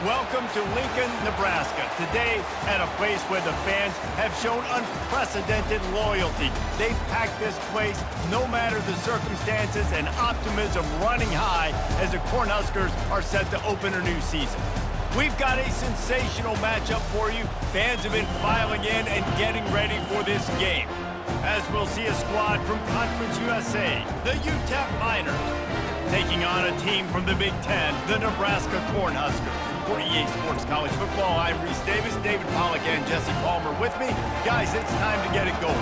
Welcome to Lincoln, Nebraska. Today, at a place where the fans have shown unprecedented loyalty. They pack this place no matter the circumstances, and optimism running high as the Cornhuskers are set to open a new season. We've got a sensational matchup for you. Fans have been filing in and getting ready for this game, as we'll see a squad from Conference USA, the UTEP Miners, taking on a team from the Big Ten, the Nebraska Cornhuskers. For EA Sports College Football, I'm Reese Davis, David Pollack, and Jesse Palmer with me. Guys, it's time to get it going.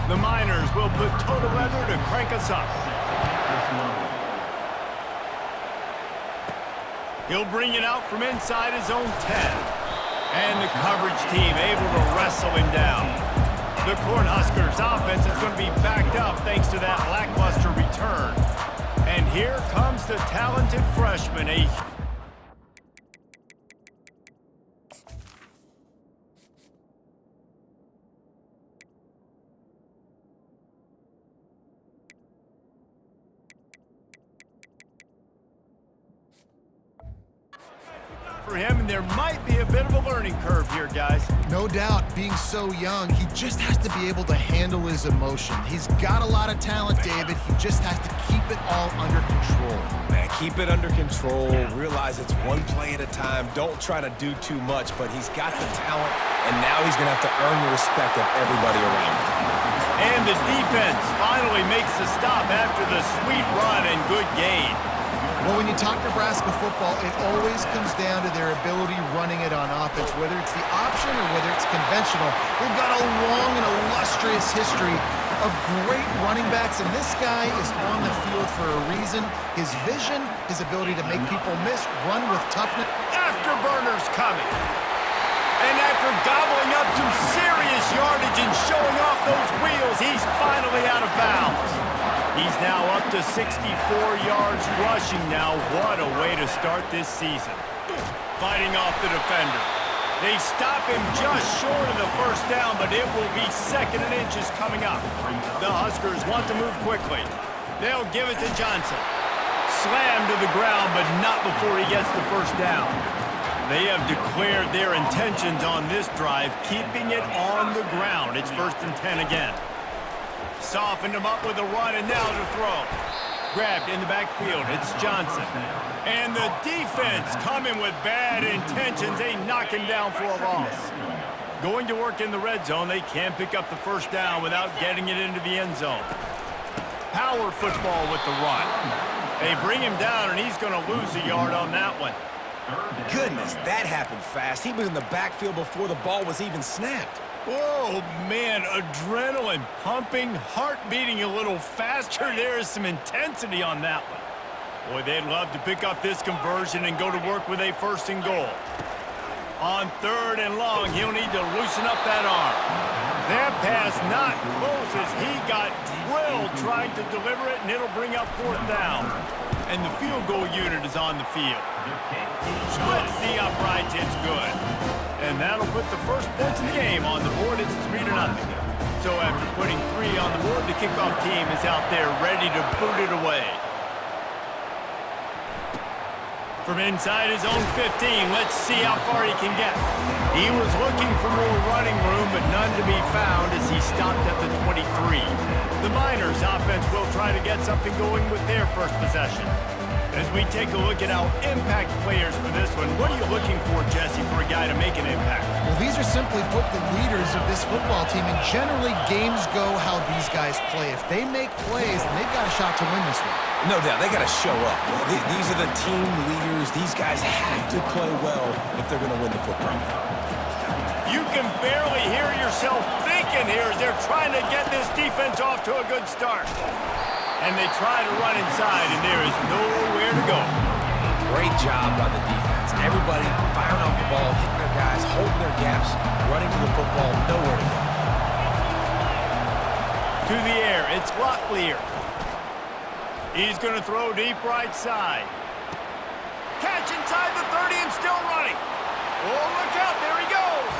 The Miners will put total weather to crank us up. He'll bring it out from inside his own 10. And the coverage team able to wrestle him down. The Cornhuskers offense is going to be backed up thanks to that lackluster return. And here comes the talented freshman, for him, and there might be a bit of a learning curve here, guys. No doubt, being so young, he just has to be able to handle his emotion. He's got a lot of talent, David. He just has to keep it all under control. Man, keep it under control. Realize it's one play at a time. Don't try to do too much, but he's got the talent, and now he's going to have to earn the respect of everybody around him. And the defense finally makes the stop after the sweet run and good gain. Well, when you talk Nebraska football, it always comes down to their ability running it on offense, whether it's the option or whether it's conventional. They've got a long and illustrious history of great running backs, and this guy is on the field for a reason. His vision, his ability to make people miss, run with toughness. Afterburners coming. And after gobbling up some serious yardage and showing off those wheels, he's finally out of bounds. He's now up to 64 yards rushing now. What a way to start this season. Fighting off the defender. They stop him just short of the first down, but it will be second and inches coming up. The Huskers want to move quickly. They'll give it to Johnson. Slammed to the ground, but not before he gets the first down. They have declared their intentions on this drive, keeping it on the ground. It's 1st and 10 again. Softened him up with a run, and now to throw. Grabbed in the backfield. It's Johnson. And the defense coming with bad intentions. They knock him down for a loss. Going to work in the red zone. They can't pick up the first down without getting it into the end zone. Power football with the run. They bring him down, and he's going to lose a yard on that one. Goodness, that happened fast. He was in the backfield before the ball was even snapped. Oh, man, adrenaline pumping, heart beating a little faster. There is some intensity on that one. Boy, they'd love to pick up this conversion and go to work with a 1st and goal. On 3rd and long, he'll need to loosen up that arm. That pass not close as he got drilled trying to deliver it, and it'll bring up 4th down. And the field goal unit is on the field. Splits the uprights, it's good. And that'll put the first points in the game on the board. It's 3-0. So after putting 3 on the board, the kickoff team is out there ready to boot it away. From inside his own 15, let's see how far he can get. He was looking for more running room, but none to be found as he stopped at the 23. The Miners offense will try to get something going with their first possession. As we take a look at our impact players for this one, what are you looking for, Jesse, for a guy to make an impact? Well, these are simply put the leaders of this football team, and generally games go how these guys play. If they make plays, then they've got a shot to win this one. No doubt, they got to show up. These are the team leaders. These guys have to play well if they're going to win the football game. You can barely hear yourself thinking here as they're trying to get this defense off to a good start. And they try to run inside, and there is nowhere to go. Great job by the defense. Everybody firing off the ball, hitting their guys, holding their gaps, running to the football, nowhere to go. To the air, it's Locklear. He's going to throw deep right side. Catch inside the 30 and still running. Oh, look out, there he goes.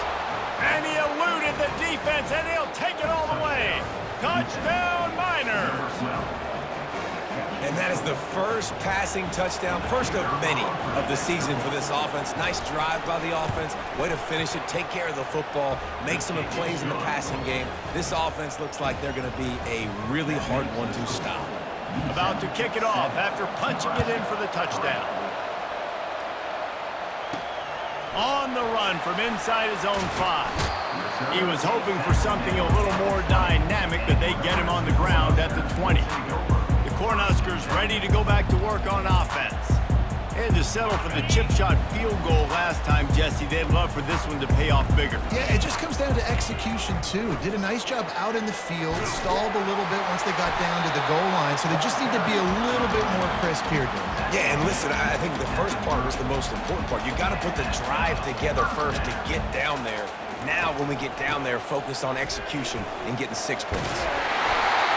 And he eluded the defense, and he'll take it all the way. Touchdown, Miners. And that is the first passing touchdown, first of many of the season for this offense. Nice drive by the offense. Way to finish it, take care of the football, make some plays in the passing game. This offense looks like they're going to be a really hard one to stop. About to kick it off after punching it in for the touchdown. On the run from inside his own 5. He was hoping for something a little more dynamic, but they get him on the ground at the 20. The Cornhuskers ready to go back to work on offense. They had to settle for the chip shot field goal last time, Jesse. They'd love for this one to pay off bigger. Yeah, it just comes down to execution, too. Did a nice job out in the field, stalled a little bit once they got down to the goal line, so they just need to be a little bit more crisp here doing that. Yeah, and listen, I think the first part was the most important part. You got to put the drive together first to get down there. Now, when we get down there, focus on execution and getting 6 points.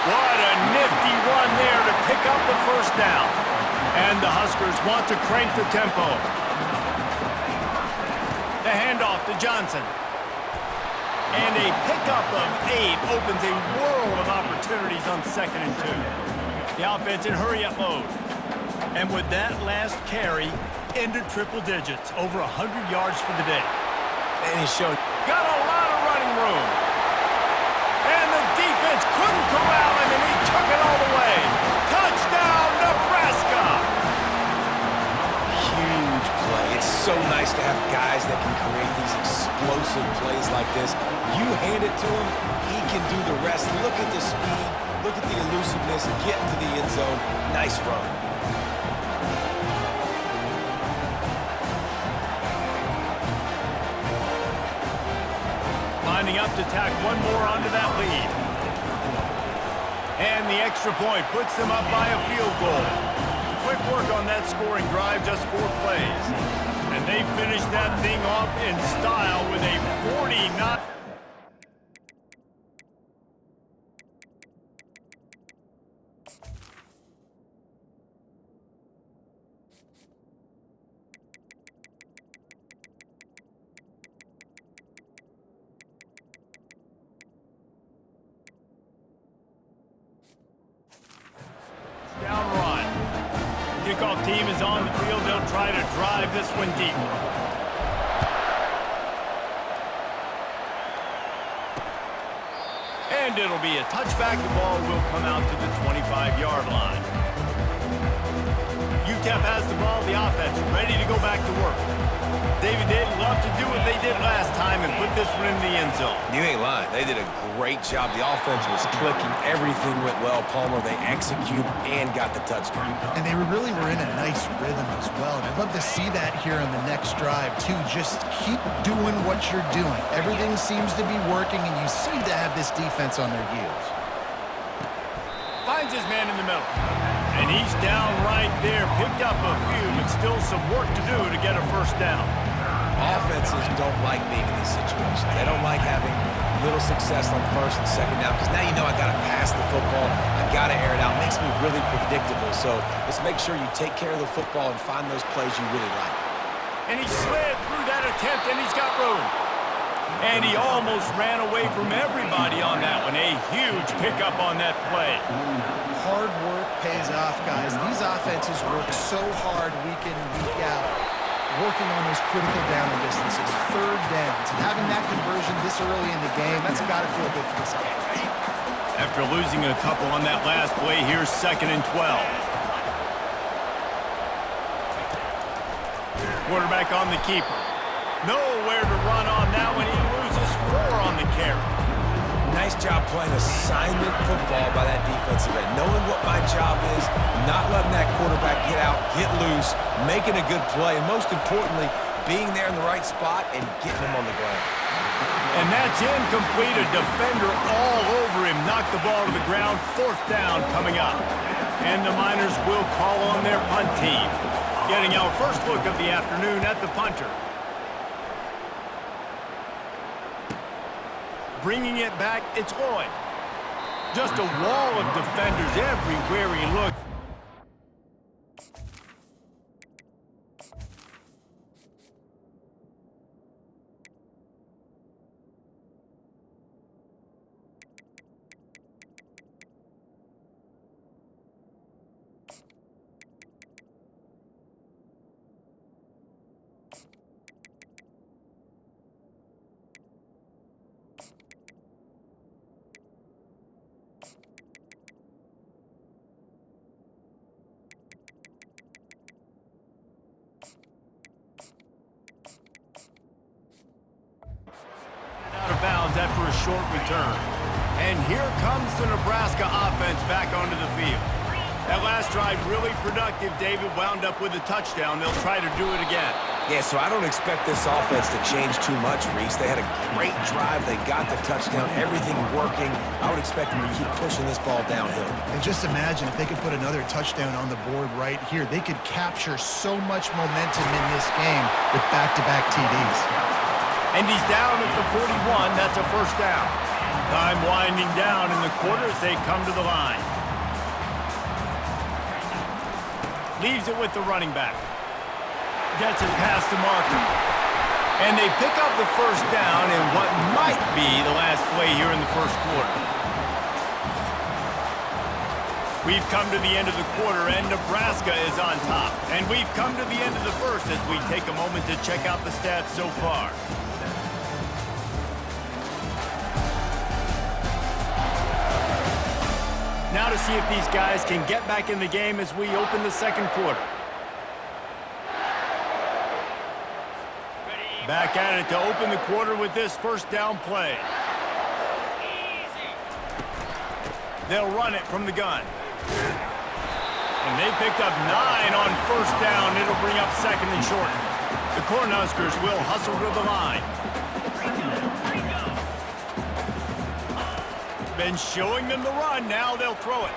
What a nifty run there to pick up the first down. And the Huskers want to crank the tempo. The handoff to Johnson. And a pickup of 8 opens a world of opportunities on 2nd and 2. The offense in hurry-up mode. And with that last carry, into triple digits, over 100 yards for the day. And he's showing. Got a lot of running room. And the defense couldn't corral him, and he took it all the way. Touchdown, Nebraska! Huge play. It's so nice to have guys that can create these explosive plays like this. You hand it to him, he can do the rest. Look at the speed, look at the elusiveness, get to the end zone. Nice run. Lining up to tack one more onto that lead. And the extra point puts them up by a field goal. Quick work on that scoring drive, just 4 plays. And they finish that thing off in style with a 49. Down run. Kickoff team is on the field. They'll try to drive this one deep. And it'll be a touchback. The ball will come out to the 25-yard line. UTEP has the ball. The offense ready to go back to work. David, they'd love to do what they did last time and put this one in the end zone. You ain't lying. They did a great job. The offense was clicking. Everything went well. Palmer, they executed and got the touchdown. And they really were in a nice rhythm as well. And I'd love to see that here on the next drive, too. Just keep doing what you're doing. Everything seems to be working, and you seem to have this defense on their heels. Finds his man in the middle. And he's down right there. Picked up a few, but still some work to do to get a first down. Offenses don't like being in these situations. They don't like having little success on 1st and 2nd down because now you know I got to pass the football. I got to air it out. It makes me really predictable. So let's make sure you take care of the football and find those plays you really like. And he slid through that attempt, and he's got room. And he almost ran away from everybody on that one. A huge pickup on that play. Hard work pays off, guys. These offenses work so hard week in and week out, working on those critical down distances, 3rd downs. And having that conversion this early in the game, that's got to feel good for this offense. After losing a couple on that last play, here's 2nd and 12. Quarterback on the keeper. Nowhere to run on that one. He loses 4 on the carry. Nice job playing assignment football by that defensive end. Knowing what my job is, not letting that quarterback get out, get loose, making a good play, and most importantly, being there in the right spot and getting him on the ground. And that's incomplete. A defender all over him. Knocked the ball to the ground. 4th down coming up. And the Miners will call on their punt team. Getting our first look of the afternoon at the punter. Bringing it back, it's Lloyd. Just a wall of defenders everywhere he looked. after a short return. And here comes the Nebraska offense back onto the field. That last drive really productive. David wound up with a touchdown. They'll try to do it again. Yeah, so I don't expect this offense to change too much, Reese. They had a great drive. They got the touchdown, everything working. I would expect them to keep pushing this ball downhill. And just imagine if they could put another touchdown on the board right here. They could capture so much momentum in this game with back-to-back TDs. And he's down at the 41. That's a first down. Time winding down in the quarter as they come to the line. Leaves it with the running back. Gets it past the marker. And they pick up the first down in what might be the last play here in the first quarter. We've come to the end of the quarter, and Nebraska is on top. And we've come to the end of the first as we take a moment to check out the stats so far. Now to see if these guys can get back in the game as we open the second quarter. Back at it to open the quarter with this first down play. They'll run it from the gun. And they picked up 9 on first down. It'll bring up second and short. The Cornhuskers will hustle to the line. Been showing them the run. Now they'll throw it.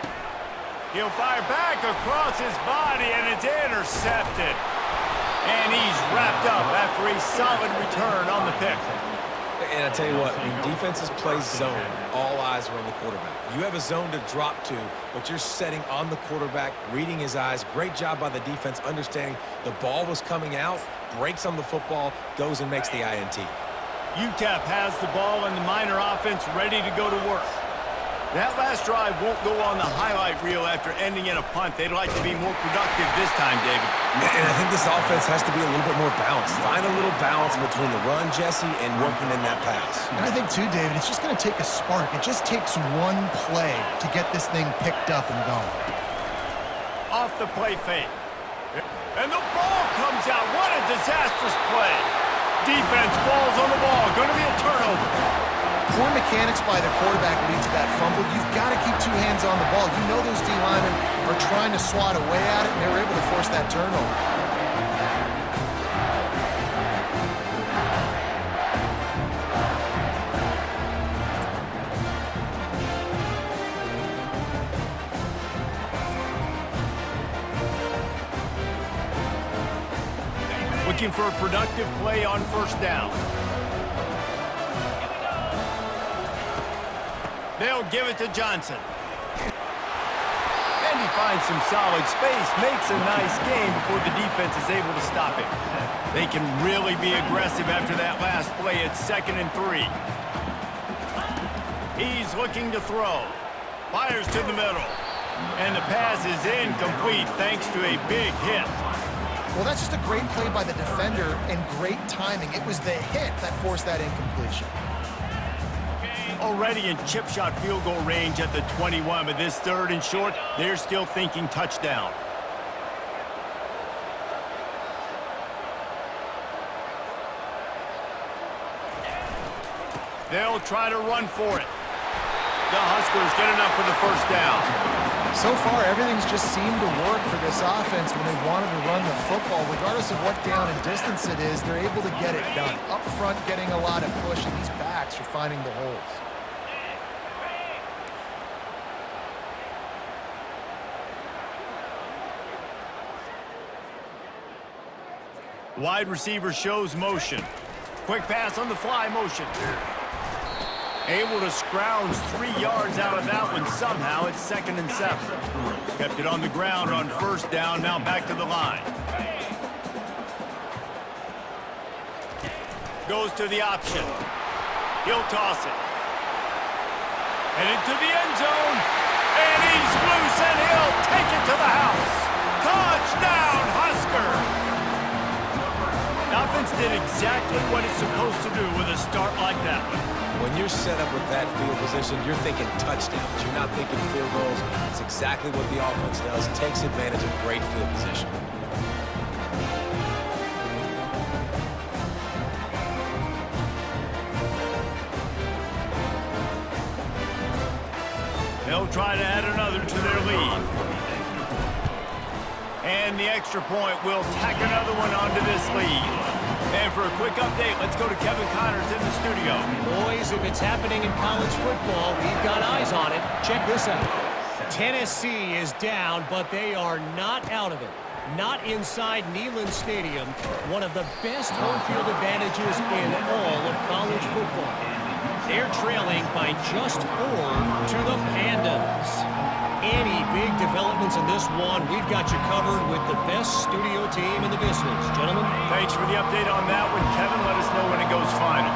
He'll fire back across his body, and it's intercepted. And he's wrapped up after a solid return on the pick. And I tell you what, when defenses play zone, all eyes are on the quarterback. You have a zone to drop to, but you're setting on the quarterback, reading his eyes. Great job by the defense, understanding the ball was coming out, breaks on the football, goes and makes the INT. UTEP has the ball and the Minor offense ready to go to work. That last drive won't go on the highlight reel after ending in a punt. They'd like to be more productive this time, David. And I think this offense has to be a little bit more balanced. Find a little balance between the run, Jesse, and working in that pass. And I think, too, David, it's just going to take a spark. It just takes one play to get this thing picked up and going. Off the play fake. And the ball comes out. What a disastrous play. Defense falls on the ball. Going to be a turnover. Poor mechanics by the quarterback leads to that fumble. You've got to keep 2 hands on the ball. You know those D-linemen are trying to swat away at it, and they were able to force that turnover. Looking for a productive play on first down. They'll give it to Johnson. And he finds some solid space, makes a nice game before the defense is able to stop him. They can really be aggressive after that last play. It's 2nd and 3. He's looking to throw. Fires to the middle. And the pass is incomplete thanks to a big hit. Well, that's just a great play by the defender and great timing. It was the hit that forced that incompletion. Already in chip shot field goal range at the 21, but this 3rd and short, they're still thinking touchdown. They'll try to run for it. The Huskers get enough for the first down. So far, everything's just seemed to work for this offense when they wanted to run the football. Regardless of what down and distance it is, they're able to get it done. Up front, getting a lot of push, and these backs are finding the holes. Wide receiver shows motion. Quick pass on the fly motion. Able to scrounge 3 yards out of that one somehow. It's 2nd and 7. Kept it on the ground on first down. Now back to the line. Goes to the option. He'll toss it. And into the end zone. And he's loose and he'll take it to the house. Touchdown, Huskers! The offense did exactly what it's supposed to do with a start like that one. When you're set up with that field position, you're thinking touchdowns. You're not thinking field goals. It's exactly what the offense does. Takes advantage of great field position. they'll try to add another to their lead. And the extra point will tack another one onto this lead. And for a quick update, let's go to Kevin Connors in the studio. Boys, if it's happening in college football, we've got eyes on it. Check this out. Tennessee is down, but they are not out of it. Not inside Neyland Stadium, one of the best home field advantages in all of college football. They're trailing by just 4 to the Pandas. Any big developments in this one, we've got you covered with the best studio team in the business. Gentlemen. Thanks for the update on that one, Kevin. Let us know when it goes final.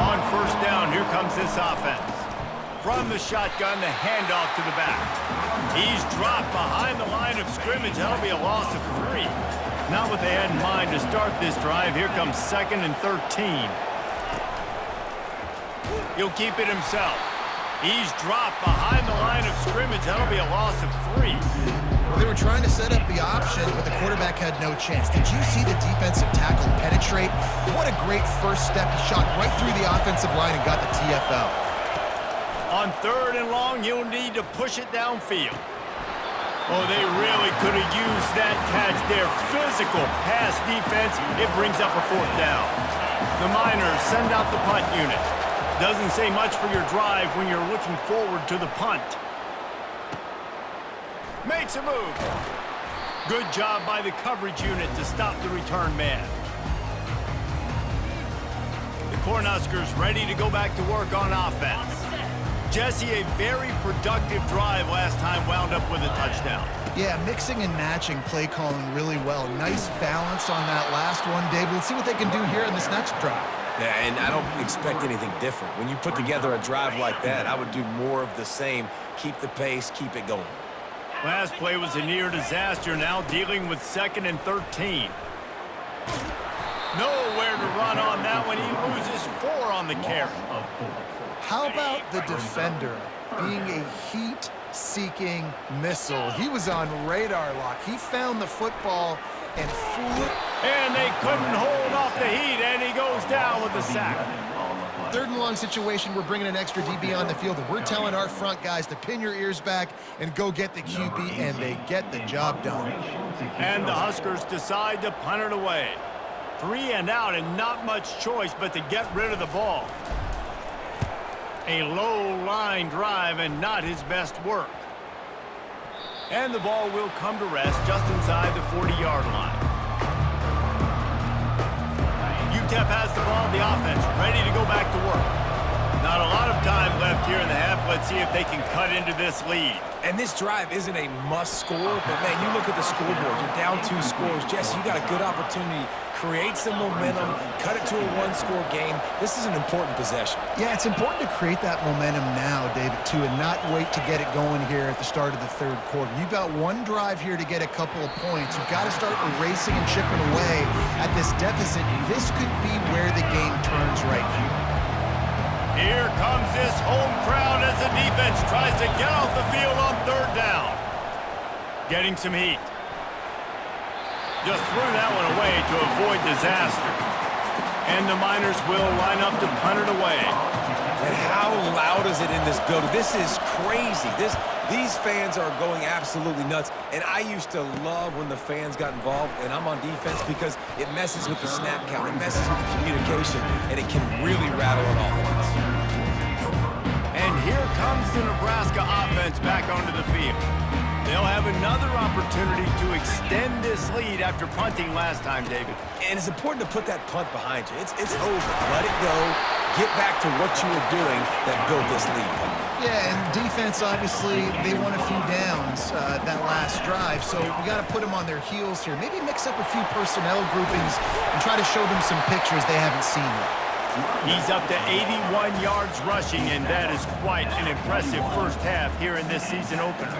On first down, here comes this offense. From the shotgun, the handoff to the back. He's dropped behind the line of scrimmage. That'll be a loss of 3. Not what they had in mind to start this drive. Here comes 2nd and 13. He'll keep it himself. He's dropped behind the line of scrimmage. That'll be a loss of 3. Well, they were trying to set up the option, but the quarterback had no chance. Did you see the defensive tackle penetrate? What a great first step. He shot right through the offensive line and got the TFL. On 3rd and long, you'll need to push it downfield. Oh, they really could have used that catch there. Physical pass defense. It brings up a 4th down. The Miners send out the punt unit. Doesn't say much for your drive when you're looking forward to the punt. Makes a move. Good job by the coverage unit to stop the return man. The Cornhuskers ready to go back to work on offense. Jesse, a very productive drive last time, wound up with a touchdown. Yeah, mixing and matching play calling really well. Nice balance on that last one, David. Let's see what they can do here in this next drive. Yeah, and I don't expect anything different. When you put together a drive like that, I would do more of the same. Keep the pace, keep it going. Last play was a near disaster, now dealing with 2nd and 13. Nowhere to run on that one. He loses 4 on the carry. How about the defender being a heat-seeking missile? He was on radar lock. He found the football and flew it. And they couldn't hold off the heat, and he goes down with a sack. 3rd and long situation, we're bringing an extra DB on the field, and we're telling our front guys to pin your ears back and go get the QB, and they get the job done. And the Huskers decide to punt it away. 3 and out, and not much choice but to get rid of the ball. A low-line drive and not his best work. And the ball will come to rest just inside the 40-yard line. UTEP has the ball, the offense ready to go back to work. Not a lot of time left here in the half. Let's see if they can cut into this lead. And this drive isn't a must score, but man, you look at the scoreboard, you're down 2 scores. Jesse, you got a good opportunity. Create some momentum, cut it to a 1-score game. This is an important possession. Yeah, it's important to create that momentum now, David, too, and not wait to get it going here at the start of the 3rd quarter. You've got 1 drive here to get a couple of points. You've got to start erasing and chipping away at this deficit. This could be where the game turns right here. Here comes this home crowd as the defense tries to get off the field on 3rd down. Getting some heat. Just threw that one away to avoid disaster. And the Miners will line up to punt it away. And how loud is it in this building? This is crazy. These fans are going absolutely nuts. And I used to love when the fans got involved, and I'm on defense because it messes with the snap count, it messes with the communication, and it can really rattle an offense. And here comes the Nebraska offense back onto the field. They'll have another opportunity to extend this lead after punting last time, David. And it's important to put that punt behind you. It's over. Let it go. Get back to what you were doing that built this lead. Yeah, and defense, obviously, they won a few downs that last drive, so we got to put them on their heels here. Maybe mix up a few personnel groupings and try to show them some pictures they haven't seen yet. He's up to 81 yards rushing, and that is quite an impressive first half here in this season opener.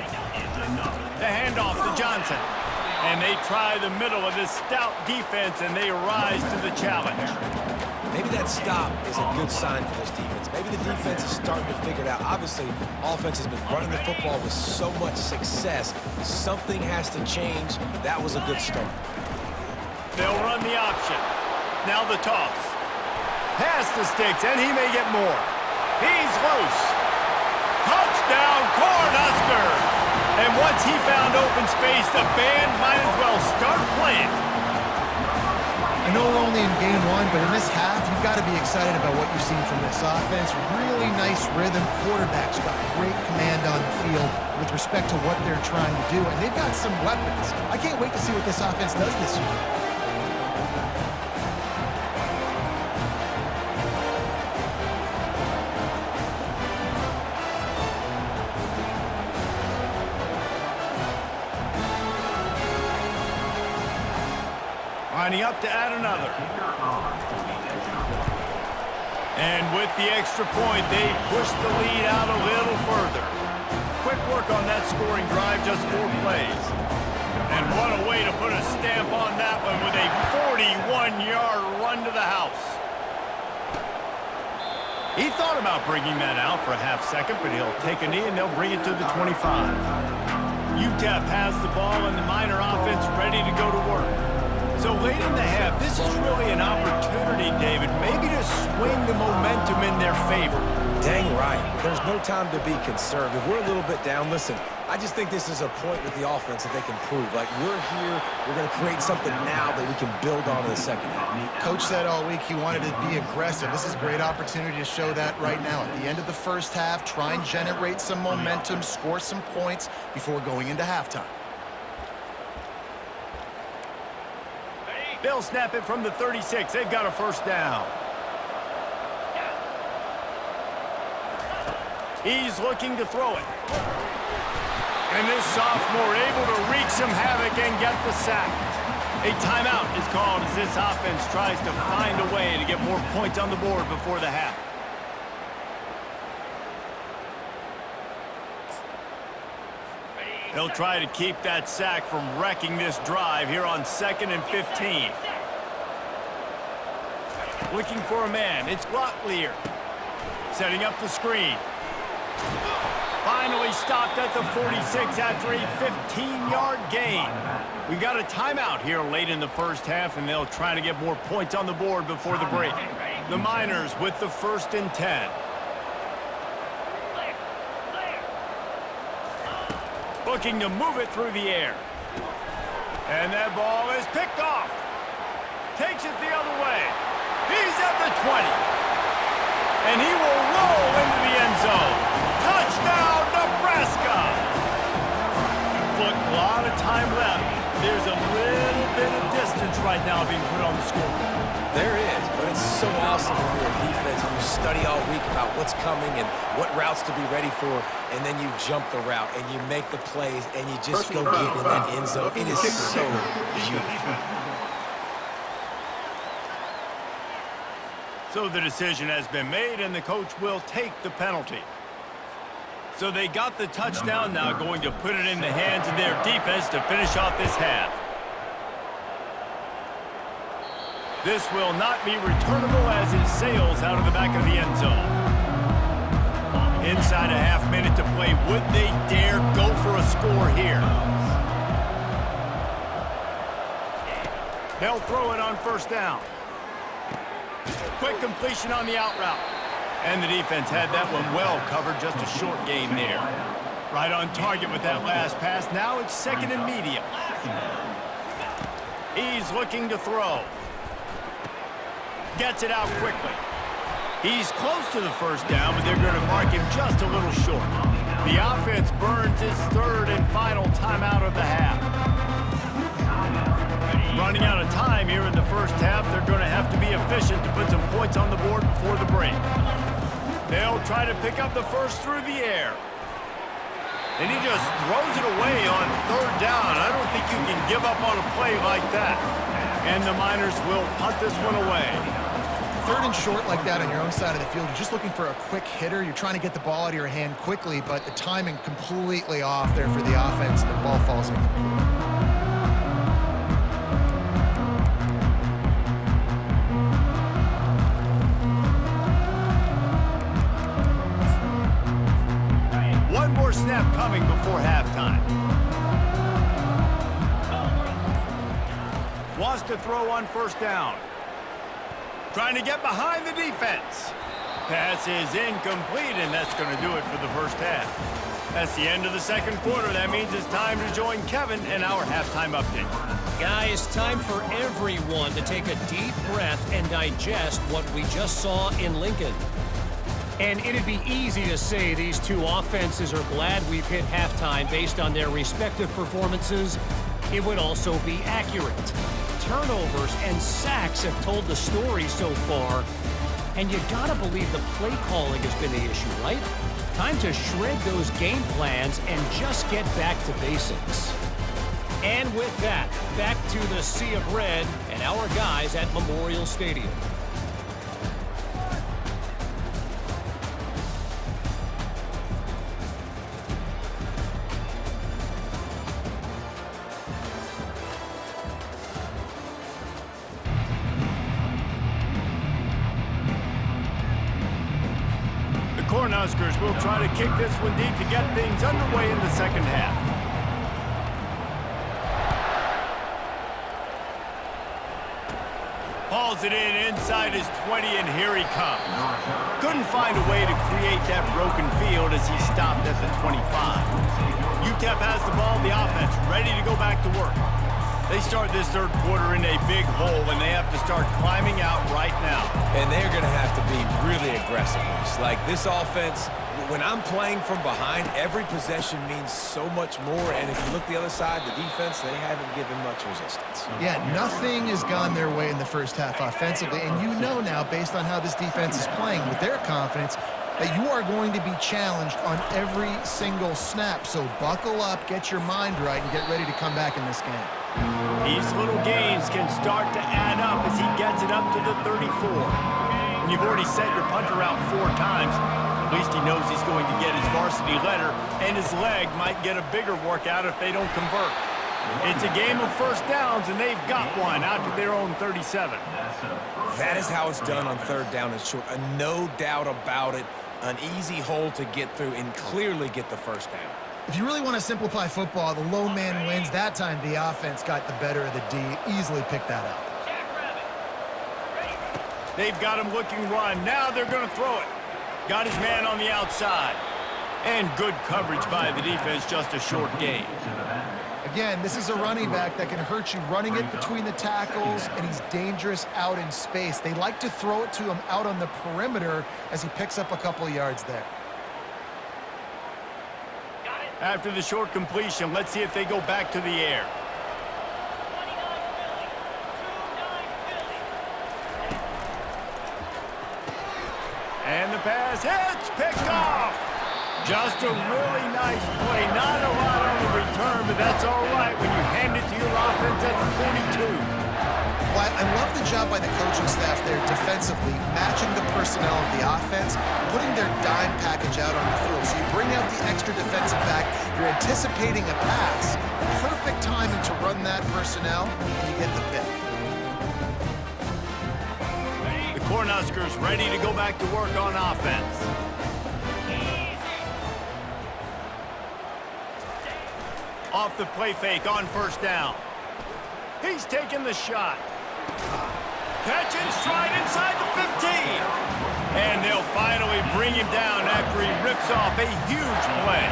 The handoff to Johnson. And they try the middle of this stout defense, and they rise to the challenge. Maybe that stop is a good sign for this defense. Maybe the defense is starting to figure it out. Obviously, offense has been running the football with so much success. Something has to change. That was a good start. They'll run the option. Now the toss. Pass the sticks, and he may get more. He's loose. Touchdown! Touchdown, Cornhuskers! And once he found open space, the band might as well start playing. I know we're only in game one, but in this half, you've got to be excited about what you've seen from this offense. Really nice rhythm. Quarterback's got great command on the field with respect to what they're trying to do, and they've got some weapons. I can't wait to see what this offense does this year. Lining up to add another. And with the extra point, they push the lead out a little further. Quick work on that scoring drive, just 4 plays. And what a way to put a stamp on that one with a 41-yard run to the house. He thought about bringing that out for a half second, but he'll take a knee and they'll bring it to the 25. UTEP has the ball and the Miner offense ready to go to work. So late in the half, this is really an opportunity, David, maybe to swing the momentum in their favor. Dang right. There's no time to be concerned. If we're a little bit down, listen, I just think this is a point with the offense that they can prove. Like, we're here, we're going to create something now that we can build on in the second half. Coach said all week he wanted to be aggressive. This is a great opportunity to show that right now. At the end of the first half, try and generate some momentum, score some points before going into halftime. They'll snap it from the 36. They've got a first down. He's looking to throw it. And this sophomore able to wreak some havoc and get the sack. A timeout is called as this offense tries to find a way to get more points on the board before the half. They'll try to keep that sack from wrecking this drive here on 2nd and 15. Looking for a man. It's Locklear. Setting up the screen. Finally stopped at the 46 after a 15-yard gain. We've got a timeout here late in the first half, and they'll try to get more points on the board before the break. The Miners with the 1st and 10. Looking to move it through the air. And that ball is picked off. Takes it the other way. He's at the 20. And he will roll into the end zone. Touchdown, Nebraska! Look, a lot of time left. There's a little bit of distance right now being put on the scoreboard. There is, but it's so awesome when you're a defense and you study all week about what's coming and what routes to be ready for, and then you jump the route and you make the plays and you just go get in that end zone. It is so beautiful. So the decision has been made and the coach will take the penalty. So they got the touchdown, now going to put it in the hands of their defense to finish off this half. This will not be returnable as it sails out of the back of the end zone. Inside a half minute to play. Would they dare go for a score here? They'll throw it on 1st down. Quick completion on the out route. And the defense had that one well covered, just a short gain there. Right on target with that last pass. Now it's 2nd and medium. He's looking to throw. Gets it out quickly. He's close to the 1st down, but they're going to mark him just a little short. The offense burns its 3rd and final timeout of the half. Running out of time here in the first half, they're going to have to be efficient to put some points on the board before the break. They'll try to pick up the first through the air. And he just throws it away on 3rd down. I don't think you can give up on a play like that. And the Miners will punt this one away. 3rd and short like that on your own side of the field, you're just looking for a quick hitter. You're trying to get the ball out of your hand quickly, but the timing completely off there for the offense. The ball falls incomplete. One more snap coming before halftime. Wants to throw on 1st down. Trying to get behind the defense. Pass is incomplete, and that's going to do it for the first half. That's the end of the second quarter. That means it's time to join Kevin in our halftime update. Guys, time for everyone to take a deep breath and digest what we just saw in Lincoln. And it'd be easy to say these two offenses are glad we've hit halftime based on their respective performances. It would also be accurate. Turnovers and sacks have told the story so far. And you gotta believe the play calling has been the issue, right? Time to shred those game plans and just get back to basics. And with that, back to the Sea of Red and our guys at Memorial Stadium. Cornhuskers will try to kick this one deep to get things underway in the second half. Hauls it in inside his 20, and here he comes. Couldn't find a way to create that broken field as he stopped at the 25. UTEP has the ball, the offense ready to go back to work. They start this third quarter in a big hole, and they have to start climbing out right now. And they're going to have to be really aggressive. Like this offense, when I'm playing from behind, every possession means so much more. And if you look the other side, the defense, they haven't given much resistance. Yeah, nothing has gone their way in the first half offensively. And you know now, based on how this defense is playing with their confidence, that you are going to be challenged on every single snap. So buckle up, get your mind right, and get ready to come back in this game. These little gains can start to add up as he gets it up to the 34. When you've already sent your punter out 4 times, at least he knows he's going to get his varsity letter, and his leg might get a bigger workout if they don't convert. It's a game of first downs, and they've got one out to their own 37. That is how it's done on third down and short. No doubt about it. An easy hole to get through and clearly get the first down. If you really want to simplify football, the low man wins. That time the offense got the better of the D. Easily picked that up. They've got him looking run. Now they're going to throw it. Got his man on the outside. And good coverage by the defense, just a short gain. Again, this is a running back that can hurt you running it between the tackles, and he's dangerous out in space. They like to throw it to him out on the perimeter as he picks up a couple of yards there. After the short completion, let's see if they go back to the air. And the pass hits, picked off. Just a really nice play. Not a lot on the return, but that's all right when you hand it to your offense at the 42. Well, I love the job by the coaching staff there defensively, matching the personnel of the offense, putting their dime package out on the field. So you bring out the extra defensive back, you're anticipating a pass. Perfect timing to run that personnel, and you get the pick. The Cornhuskers ready to go back to work on offense. Off the play fake on first down. He's taking the shot. Catch and stride inside the 15. And they'll finally bring him down after he rips off a huge play.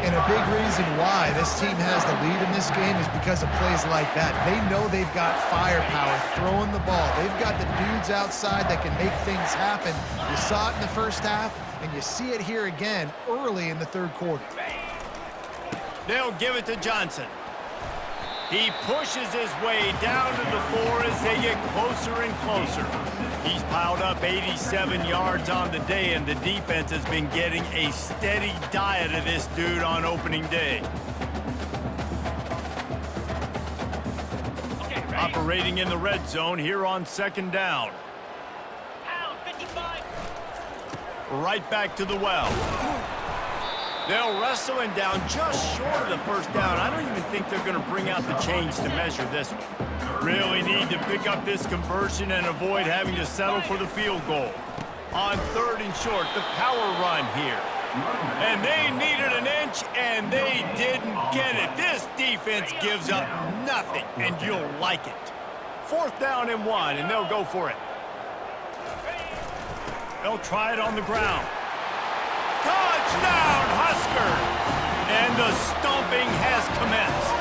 And a big reason why this team has the lead in this game is because of plays like that. They know they've got firepower throwing the ball. They've got the dudes outside that can make things happen. You saw it in the first half, and you see it here again early in the third quarter. They'll give it to Johnson. He pushes his way down to the 4 as they get closer and closer. He's piled up 87 yards on the day, and the defense has been getting a steady diet of this dude on opening day. Operating in the red zone here on second down. Right back to the well. They'll wrestle him down just short of the first down. I don't even think they're going to bring out the chains to measure this one. Really need to pick up this conversion and avoid having to settle for the field goal. On third and short, the power run here. And they needed an inch, and they didn't get it. This defense gives up nothing, and you'll like it. Fourth down and 1, and they'll go for it. They'll try it on the ground. Touchdown, Huskers! And the stomping has commenced.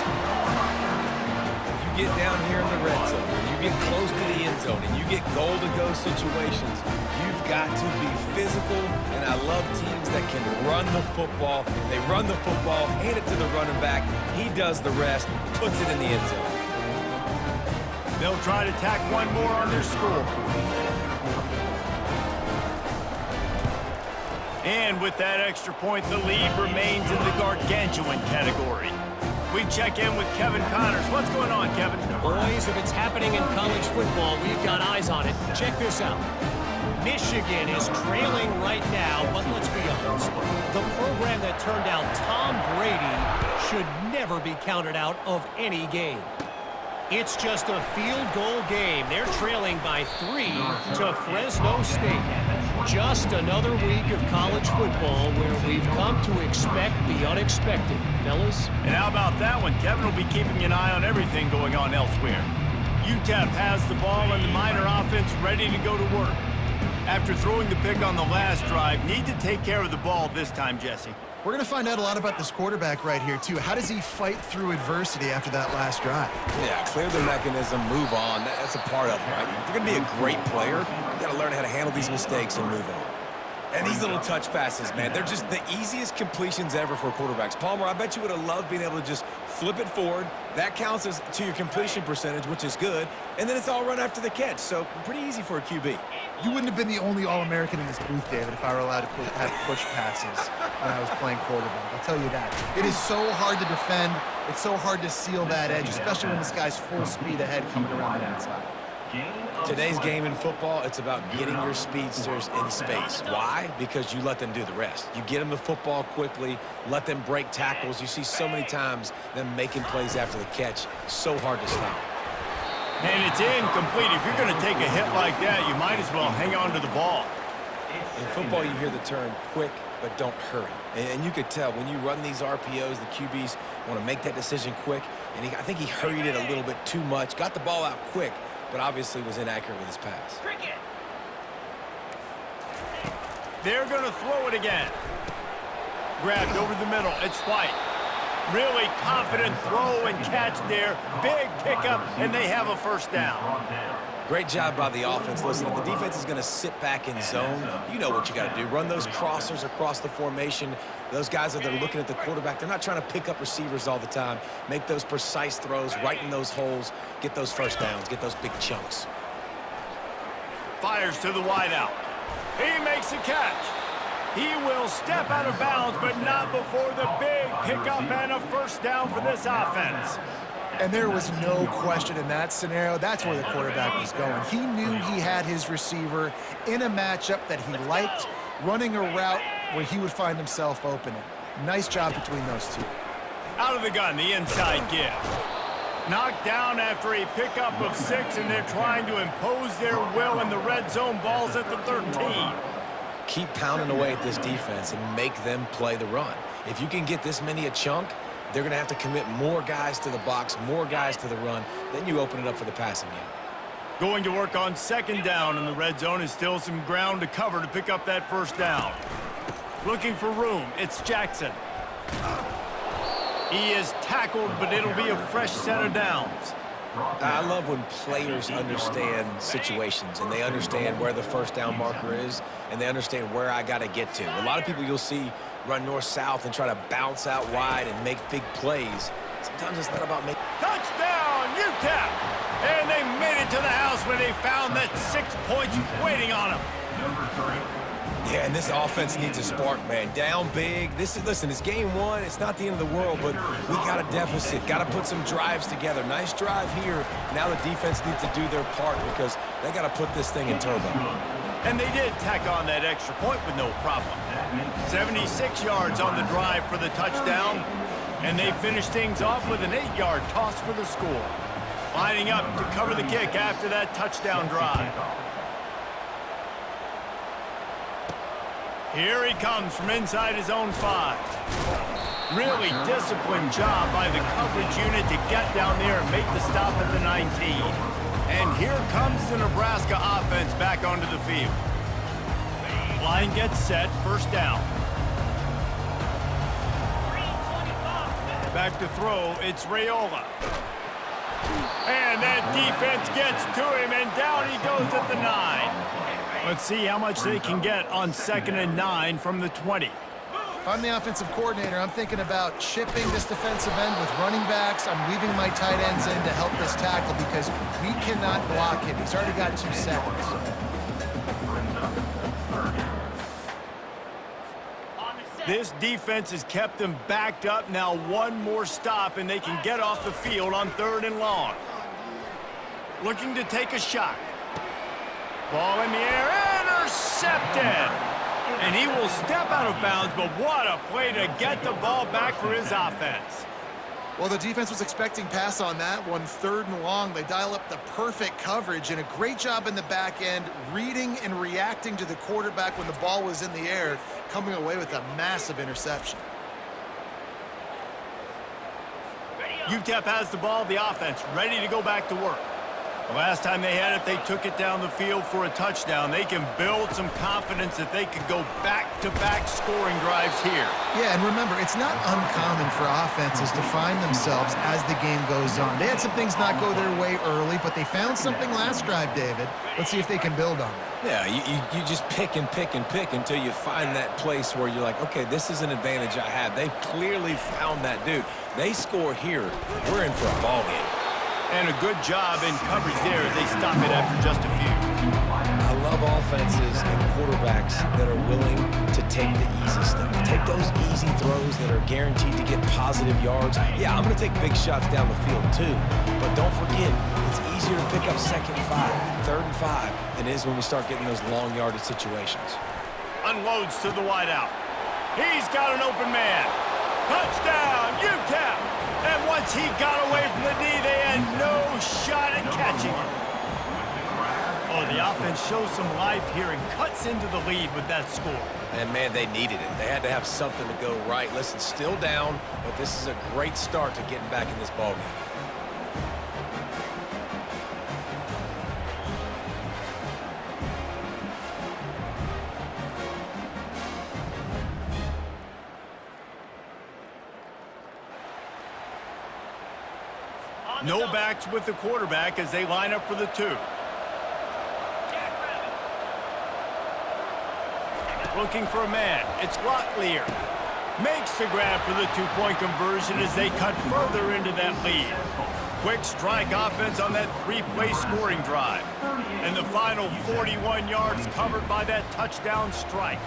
You get down here in the red zone, and you get close to the end zone, and you get goal-to-go situations, you've got to be physical, and I love teams that can run the football. They run the football, hand it to the running back. He does the rest, puts it in the end zone. They'll try to tack one more on their score. And with that extra point, the lead remains in the gargantuan category. We check in with Kevin Connors. What's going on, Kevin? Boys, if it's happening in college football, we've got eyes on it. Check this out. Michigan is trailing right now, but let's be honest. The program that turned out Tom Brady should never be counted out of any game. It's just a field goal game. They're trailing by 3 to Fresno State. Just another week of college football where we've come to expect the unexpected, fellas. And how about that one? Kevin will be keeping an eye on everything going on elsewhere. UTEP has the ball and the Miner offense ready to go to work. After throwing the pick on the last drive, need to take care of the ball this time, Jesse. We're going to find out a lot about this quarterback right here, too. How does he fight through adversity after that last drive? Yeah, clear the mechanism, move on. That's a part of it, right? If you're going to be a great player, you got to learn how to handle these mistakes and move on. And these little touch passes, man, they're just the easiest completions ever for quarterbacks. Palmer, I bet you would have loved being able to just flip it forward. That counts as to your completion percentage, which is good. And then it's all run after the catch, so pretty easy for a QB. You wouldn't have been the only All-American in this booth, David, if I were allowed to have push passes when I was playing quarterback. I'll tell you that. It is so hard to defend. It's so hard to seal that edge, especially when this guy's full speed ahead coming around the outside. Today's game in football, it's about getting your speedsters in space. Why? Because you let them do the rest. You get them the football quickly, let them break tackles. You see so many times them making plays after the catch. So hard to stop. And it's incomplete. If you're going to take a hit like that, you might as well hang on to the ball. In football, you hear the term quick, but don't hurry. And you could tell when you run these RPOs, the QBs want to make that decision quick. And I think he hurried it a little bit too much, got the ball out quick, but obviously was inaccurate with his pass. They're going to throw it again. Grabbed over the middle. It's White. Really confident throw and catch there. Big pickup, and they have a first down. Great job by the offense. Listen, if the defense is going to sit back in zone, you know what you got to do. Run those crossers across the formation. Those guys that are looking at the quarterback, they're not trying to pick up receivers all the time. Make those precise throws, right in those holes, get those first downs, get those big chunks. Fires to the wideout. He makes a catch. He will step out of bounds, but not before the big pickup and a first down for this offense. And there was no question in that scenario. That's where the quarterback was going. He knew he had his receiver in a matchup that he liked, running a route where he would find himself open. Nice job between those two. Out of the gun, the inside give. Knocked down after a pickup of 6, and they're trying to impose their will in the red zone. Ball's at the 13. Keep pounding away at this defense and make them play the run. If you can get this many a chunk, they're going to have to commit more guys to the box, more guys to the run. Then you open it up for the passing game. Going to work on second down in the red zone. Is still some ground to cover to pick up that first down. Looking for room. It's Jackson. He is tackled, but it'll be a fresh set of downs. I love when players understand situations and they understand where the first down marker is and they understand where I got to get to. A lot of people you'll see run north-south and try to bounce out wide and make big plays. Sometimes it's not about making... Touchdown, UTEP! And they made it to the house when they found that 6 points waiting on them. Yeah, and this offense needs a spark, man. Down big. Listen, it's game 1. It's not the end of the world, but we got a deficit. Got to put some drives together. Nice drive here. Now the defense needs to do their part because they got to put this thing in turbo. And they did tack on that extra point with no problem. 76 yards on the drive for the touchdown, and they finished things off with an 8-yard toss for the score. Lining up to cover the kick after that touchdown drive. Here he comes from inside his own 5. Really disciplined job by the coverage unit to get down there and make the stop at the 19. And here comes the Nebraska offense back onto the field. Line gets set, first down. Back to throw, it's Raiola. And that defense gets to him, and down he goes at the 9. Let's see how much they can get on 2nd and 9 from the 20. If I'm the offensive coordinator, I'm thinking about chipping this defensive end with running backs. I'm leaving my tight ends in to help this tackle because we cannot block him. He's already got 2 seconds. This defense has kept them backed up. Now one more stop, and they can get off the field on 3rd and long. Looking to take a shot. Ball in the air, intercepted! And he will step out of bounds, but what a play to get the ball back for his offense. Well, the defense was expecting pass on that one, 3rd and long. They dial up the perfect coverage and a great job in the back end, reading and reacting to the quarterback when the ball was in the air, coming away with a massive interception. UTEP has the ball, the offense ready to go back to work. The last time they had it, they took it down the field for a touchdown. They can build some confidence that they could go back-to-back scoring drives here. Yeah, and remember, it's not uncommon for offenses to find themselves as the game goes on. They had some things not go their way early, but they found something last drive, David. Let's see if they can build on it. Yeah, you just pick and pick and pick until you find that place where you're like, okay, this is an advantage I have. They clearly found that dude. They score here, we're in for a ball game. And a good job in coverage there as they stop it after just a few. I love offenses and quarterbacks that are willing to take the easy stuff. Take those easy throws that are guaranteed to get positive yards. Yeah, I'm going to take big shots down the field too. But don't forget, it's easier to pick up 2nd and 5, 3rd and 5 than it is when we start getting those long yardage situations. Unloads to the wideout. He's got an open man. Touchdown, UTEP! And once he got away from the D, they had no shot at catching him. Oh, the offense shows some life here and cuts into the lead with that score. And, man, they needed it. They had to have something to go right. Listen, still down, but this is a great start to getting back in this ballgame. No backs with the quarterback as they line up for the 2. Looking for a man. It's Locklear. Makes the grab for the 2-point conversion as they cut further into that lead. Quick strike offense on that 3-play scoring drive. And the final 41 yards covered by that touchdown strike.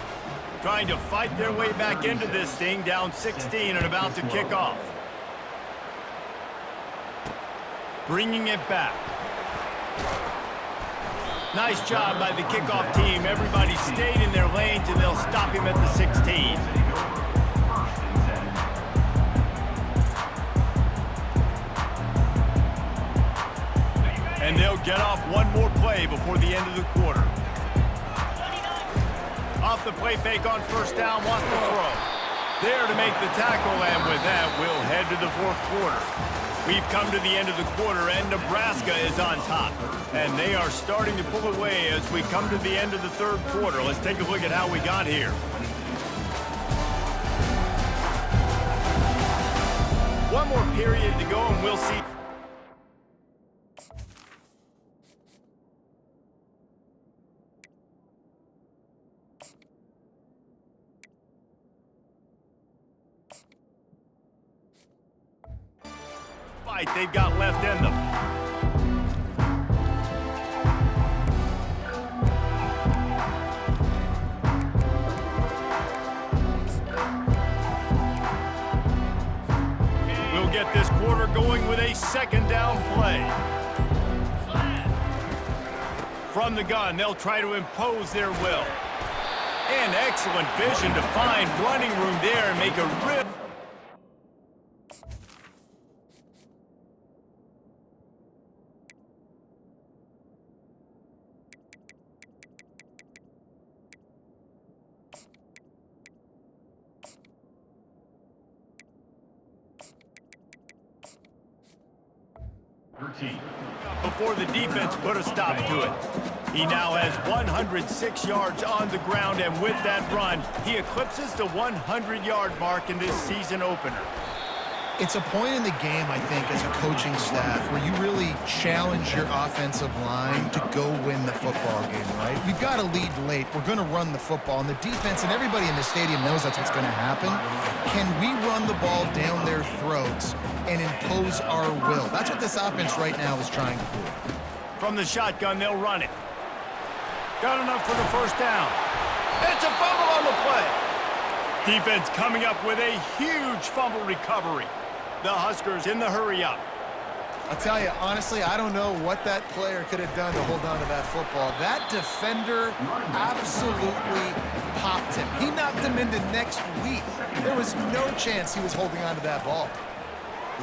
Trying to fight their way back into this thing, down 16 and about to kick off. Bringing it back. Nice job by the kickoff team. Everybody stayed in their lanes, and they'll stop him at the 16. And they'll get off one more play before the end of the quarter. Off the play fake on 1st down, wants to throw. There to make the tackle, and with that, we'll head to the 4th quarter. We've come to the end of the quarter, and Nebraska is on top. And they are starting to pull away as we come to the end of the 3rd quarter. Let's take a look at how we got here. One more period to go, and we'll see. They've got left in them. We'll get this quarter going with a 2nd down play. From the gun, they'll try to impose their will. And excellent vision to find running room there and make a real... before the defense put a stop to it. He now has 106 yards on the ground, and with that run, he eclipses the 100-yard mark in this season opener. It's a point in the game, I think, as a coaching staff where you really challenge your offensive line to go win the football game, right? We've got to lead late. We're going to run the football, and the defense and everybody in the stadium knows that's what's going to happen. Can we run the ball down their throats and impose our will? That's what this offense right now is trying to do. From the shotgun, they'll run it. Got enough for the first down. It's a fumble on the play. Defense coming up with a huge fumble recovery. The Huskers in the hurry-up. I'll tell you, honestly, I don't know what that player could have done to hold on to that football. That defender absolutely popped him. He knocked him into next week. There was no chance he was holding on to that ball.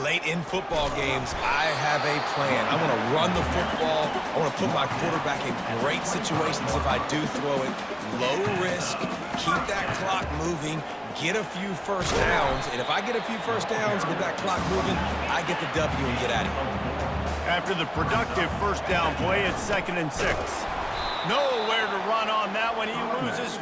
Late in football games, I have a plan. I want to run the football. I want to put my quarterback in great situations if I do throw it. Low risk, keep that clock moving, get a few first downs. And if I get a few first downs with that clock moving, I get the W and get out of here. After the productive first down play, it's 2nd and 6. Nowhere to run on that one. He loses.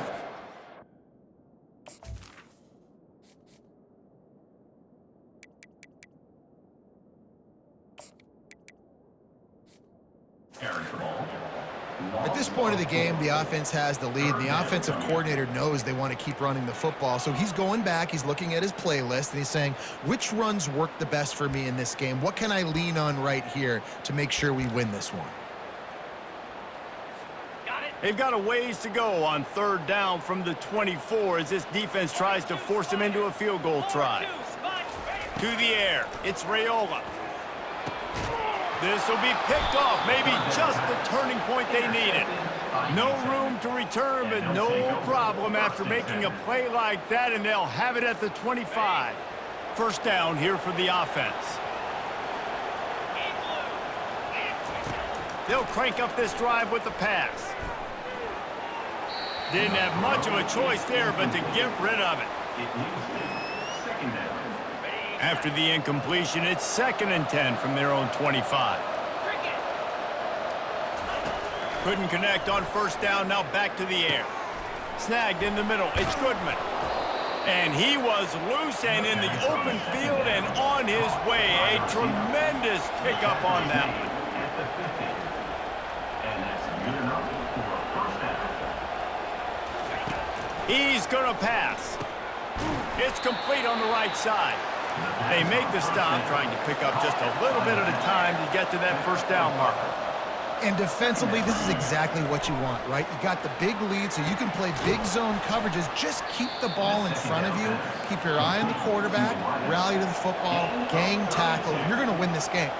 At this point of the game, the offense has the lead, and the offensive coordinator knows they want to keep running the football. So he's going back, he's looking at his playlist, and he's saying, which runs work the best for me in this game? What can I lean on right here to make sure we win this one? They've got a ways to go on 3rd down from the 24 as this defense tries to force them into a field goal try. To the air, it's Raiola. This will be picked off, maybe just the turning point they needed. No room to return, but no problem after making a play like that, and they'll have it at the 25. First down here for the offense. They'll crank up this drive with the pass. Didn't have much of a choice there, but to get rid of it. After the incompletion, it's 2nd and 10 from their own 25. Couldn't connect on first down, now back to the air. Snagged in the middle, it's Goodman. And he was loose and in the open field and on his way. A tremendous pickup on that one. He's going to pass. It's complete on the right side. They make the stop, trying to pick up just a little bit at a time to get to that first down marker. And defensively, this is exactly what you want, right? You got the big lead, so you can play big zone coverages. Just keep the ball in front of you. Keep your eye on the quarterback, rally to the football, gang tackle. You're going to win this game.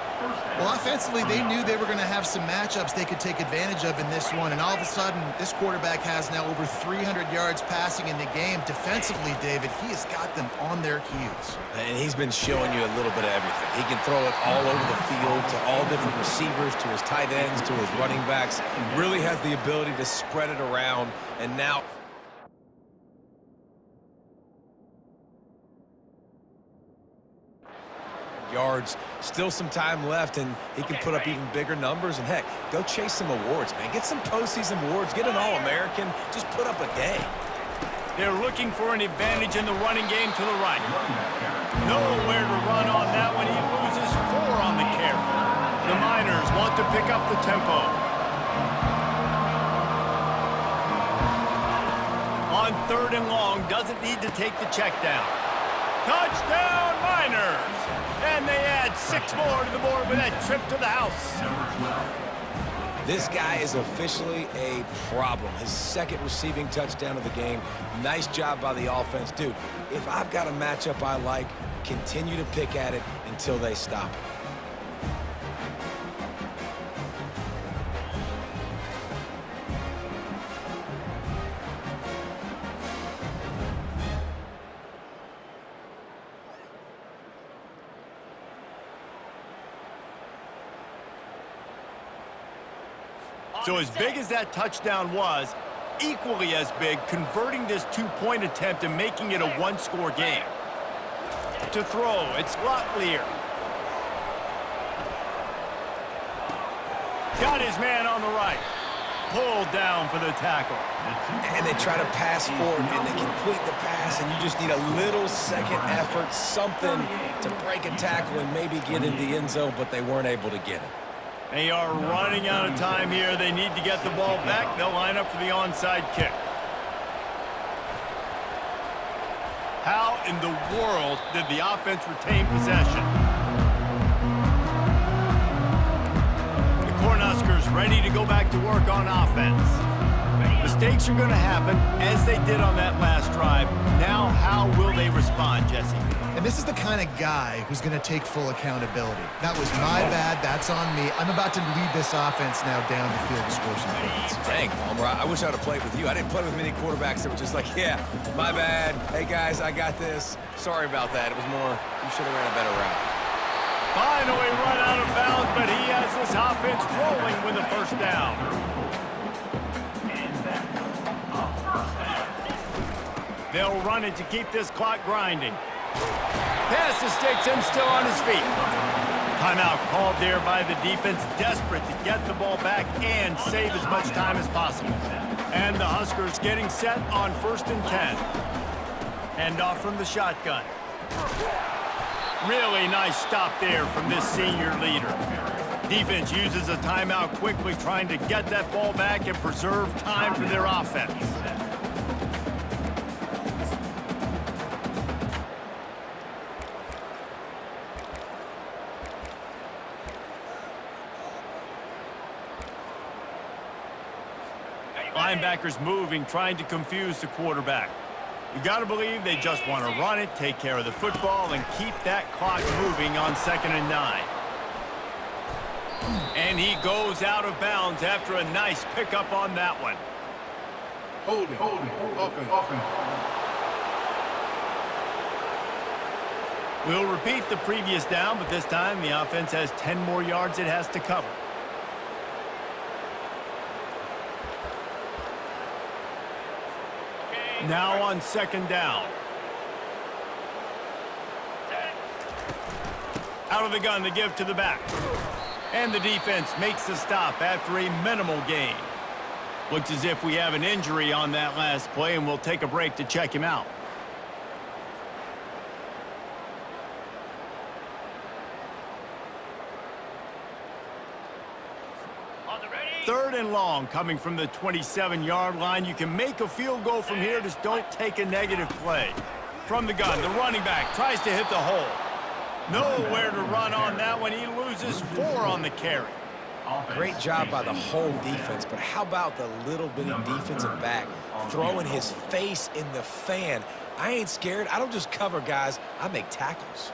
Well, offensively, they knew they were going to have some matchups they could take advantage of in this one, and all of a sudden, this quarterback has now over 300 yards passing in the game. Defensively, David, he has got them on their heels. And he's been showing you a little bit of everything. He can throw it all over the field to all different receivers, to his tight ends, to his running backs. He really has the ability to spread it around, and now yards, still some time left, and he can put up even bigger numbers. And heck, go chase some awards, man. Get some postseason awards. Get an All-American. Just put up a day. They're looking for an advantage in the running game to the right. Nowhere to run on that one. He loses 4 on the carry. The Miners want to pick up the tempo. On 3rd and long, doesn't need to take the check down. Touchdown, Miners! And they add 6 more to the board with that trip to the house. This guy is officially a problem. His 2nd receiving touchdown of the game. Nice job by the offense. Dude, if I've got a matchup I like, continue to pick at it until they stop it. So as big as that touchdown was, equally as big, converting this 2-point attempt and making it a 1-score game. To throw, it's Locklear. Got his man on the right. pulled down for the tackle. And they try to pass forward, and they complete the pass, and you just need a little second effort, something to break a tackle and maybe get in the end zone, but they weren't able to get it. They are running out of time here. They need to get the ball back. They'll line up for the onside kick. How in the world did the offense retain possession? The Cornhuskers ready to go back to work on offense. Mistakes are going to happen, as they did on that last drive. Now, how will they respond, Jesse? And this is the kind of guy who's going to take full accountability. That was my bad. That's on me. I'm about to lead this offense now down the field and score some points. Dang, Palmer, I wish I would have played with you. I didn't play with many quarterbacks that were just like, yeah, my bad. Hey, guys, I got this. Sorry about that. It was more, you should have ran a better route. Finally run out of bounds, but he has this offense rolling with a first down. They'll run it to keep this clock grinding. Pass the sticks and still on his feet. Timeout called there by the defense, desperate to get the ball back and save as much time as possible. And the Huskers getting set on 1st and 10. Hand off from the shotgun. Really nice stop there from this senior leader. Defense uses a timeout quickly, trying to get that ball back and preserve time for their offense. Linebackers moving, trying to confuse the quarterback. You got to believe they just want to run it, take care of the football, and keep that clock moving on 2nd and 9. And he goes out of bounds after a nice pickup on that one. Hold it, open. We'll repeat the previous down, but this time the offense has 10 more yards it has to cover. Now on 2nd down. Out of the gun to give to the back. And the defense makes the stop after a minimal gain. Looks as if we have an injury on that last play, and we'll take a break to check him out. Third and long coming from the 27-yard line. You can make a field goal from here. Just don't take a negative play. From the gun, the running back tries to hit the hole. Nowhere to run on that one. He loses 4 on the carry. Great job by the whole defense, but how about the little bitty defensive back throwing his face in the fan? I ain't scared. I don't just cover guys. I make tackles.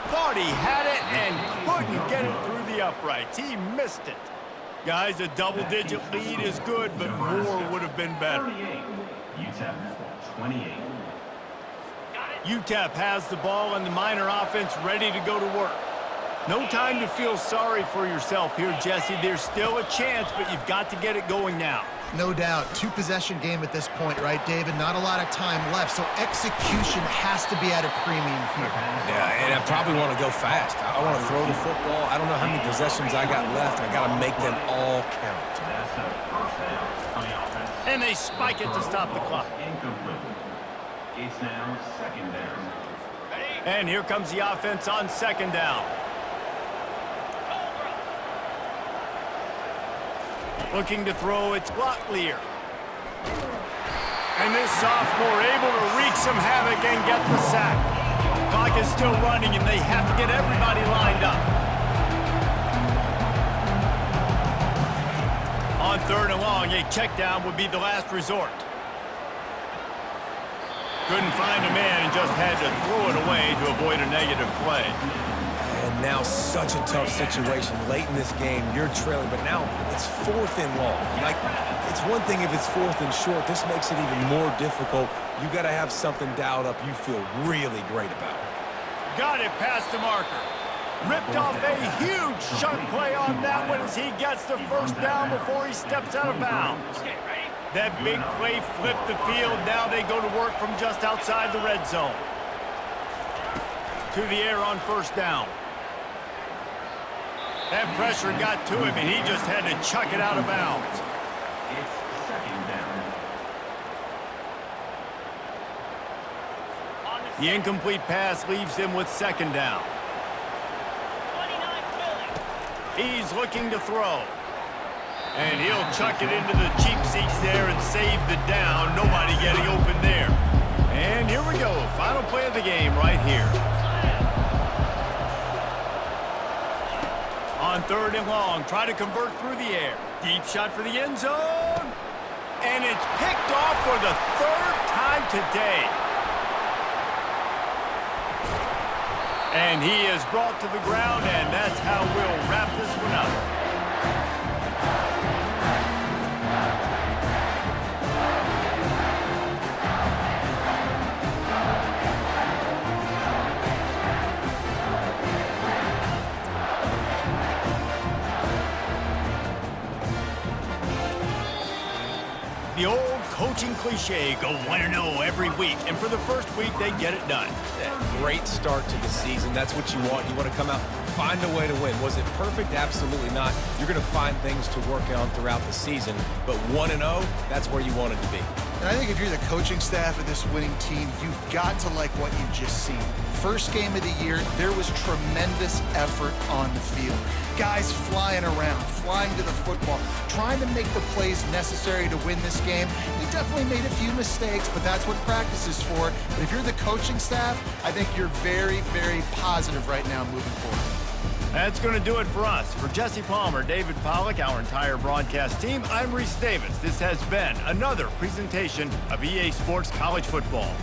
Thought he had it and couldn't get it through the uprights. He missed it. Guys, a double-digit lead is good, but more would have been better. UTEP 28. UTEP has the ball and the Miner offense ready to go to work. No time to feel sorry for yourself here, Jesse. There's still a chance, but you've got to get it going now. No doubt. 2-possession game at this point, right, David? Not a lot of time left, so execution has to be at a premium here. Yeah, and I probably want to go fast. I want to throw the football. I don't know how many possessions I got left. I got to make them all count. And they spike it to stop the clock. It's now 2nd down. And here comes the offense on 2nd down. Looking to throw, it's Locklear. And this sophomore able to wreak some havoc and get the sack. Clock is still running, and they have to get everybody lined up. On 3rd and long, a check down would be the last resort. Couldn't find a man and just had to throw it away to avoid a negative play. And now such a tough situation. Late in this game, you're trailing, but now it's 4th and long. Like, it's one thing if it's 4th and short. This makes it even more difficult. You got to have something dialed up you feel really great about. Got it past the marker. Ripped off a huge chunk play on that one as he gets the first down before he steps out of bounds. That big play flipped the field. Now they go to work from just outside the red zone. To the air on first down. That pressure got to him, and he just had to chuck it out of bounds. It's second down. The incomplete pass leaves him with second down. He's looking to throw. And he'll chuck it into the cheap seats there and save the down. Nobody getting open there. And here we go. Final play of the game right here. On third and long, try to convert through the air. Deep shot for the end zone. And it's picked off for the third time today. And he is brought to the ground, and that's how we'll wrap this one up. The old coaching cliche, go 1-0 every week, and for the first week, they get it done. Great start to the season. That's what you want. You want to come out, find a way to win. Was it perfect? Absolutely not. You're going to find things to work on throughout the season, but 1-0, that's where you want it to be. And I think if you're the coaching staff of this winning team, you've got to like what you've just seen. First game of the year, there was tremendous effort on the field. Guys flying around, flying to the football, trying to make the plays necessary to win this game. They definitely made a few mistakes, but that's what practice is for. But if you're the coaching staff, I think you're very, very positive right now moving forward. That's going to do it for us. For Jesse Palmer, David Pollack, our entire broadcast team, I'm Reese Davis. This has been another presentation of EA Sports College Football.